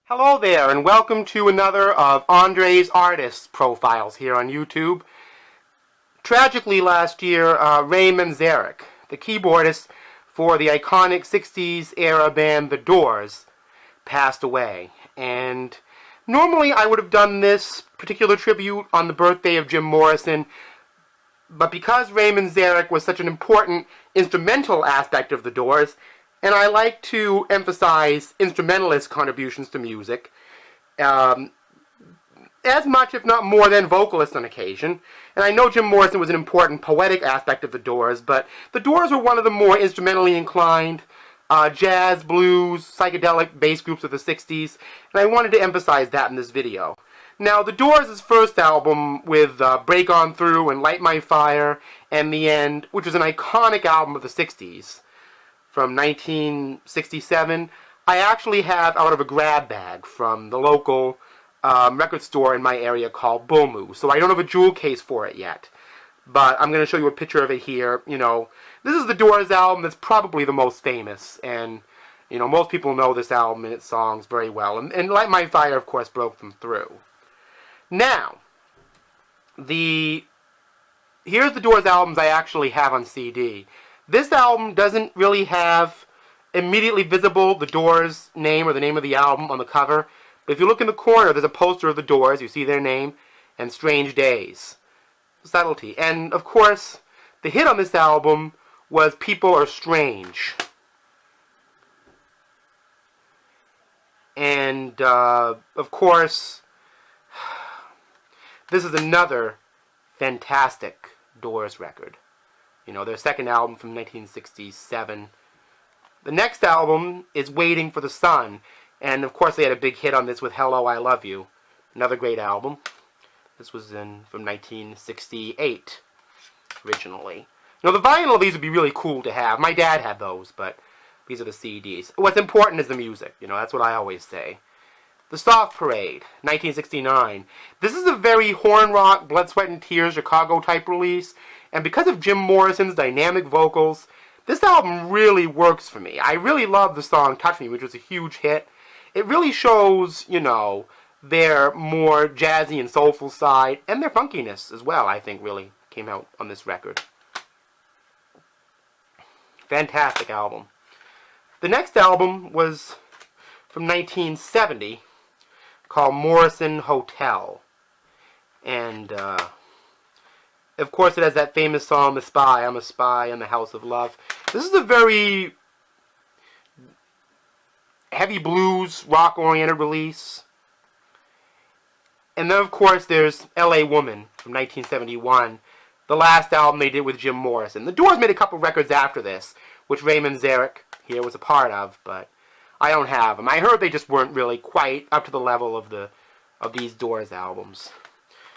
Hello there, and welcome to another of Andre's artist profiles here on YouTube. Tragically last year, Ray Manzarek, the keyboardist for the iconic 60s era band The Doors, passed away. And normally I would have done this particular tribute on the birthday of Jim Morrison, but because Ray Manzarek was such an important instrumental aspect of The Doors, and I like to emphasize instrumentalist contributions to music, as much, if not more, than vocalists on occasion. And I know Jim Morrison was an important poetic aspect of The Doors, but The Doors were one of the more instrumentally inclined jazz, blues, psychedelic bass groups of the 60s, and I wanted to emphasize that in this video. Now, The Doors' first album with Break On Through and Light My Fire and The End, which was an iconic album of the 60s, from 1967, I actually have out of a grab bag from the local record store in my area called Bull Moose. So I don't have a jewel case for it yet, but I'm going to show you a picture of it here. You know, this is the Doors album that's probably the most famous, and you know, most people know this album and its songs very well. And Light My Fire, of course, broke them through. Now, here's the Doors albums I actually have on CD. This album doesn't really have immediately visible The Doors name or the name of the album on the cover. But if you look in the corner, there's a poster of The Doors. You see their name and Strange Days. Subtlety. And, of course, the hit on this album was People Are Strange. And, of course, this is another fantastic Doors record. You know, their second album from 1967. The next album is Waiting for the Sun. And, of course, they had a big hit on this with Hello, I Love You. Another great album. This was from 1968, originally. You know, the vinyl of these would be really cool to have. My dad had those, but these are the CDs. What's important is the music. You know, that's what I always say. The Soft Parade, 1969. This is a very horn rock, blood, sweat, and tears Chicago type release. And because of Jim Morrison's dynamic vocals, this album really works for me. I really love the song Touch Me, which was a huge hit. It really shows, you know, their more jazzy and soulful side, and their funkiness as well, I think, really came out on this record. Fantastic album. The next album was from 1970, called Morrison Hotel. And, of course, it has that famous song, The Spy, I'm a Spy in the House of Love. This is a very heavy blues, rock-oriented release. And then, of course, there's L.A. Woman from 1971, the last album they did with Jim Morrison. The Doors made a couple records after this, which Ray Manzarek here was a part of, but I don't have them. I heard they just weren't really quite up to the level of these Doors albums.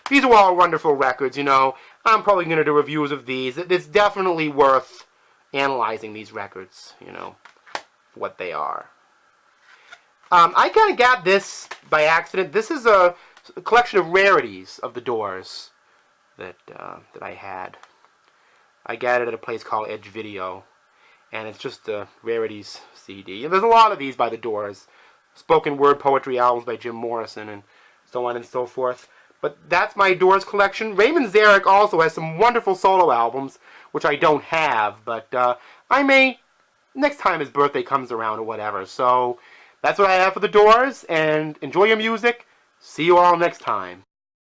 These are all wonderful records, you know. I'm probably going to do reviews of these. It's definitely worth analyzing these records, you know, for what they are. I kind of got this by accident. This is a collection of rarities of the Doors that I had. I got it at a place called Edge Video, and it's just a rarities CD. And there's a lot of these by the Doors. Spoken word poetry albums by Jim Morrison, and so on and so forth. But that's my Doors collection. Ray Manzarek also has some wonderful solo albums, which I don't have, but I may next time his birthday comes around or whatever. So that's what I have for the Doors, and enjoy your music. See you all next time.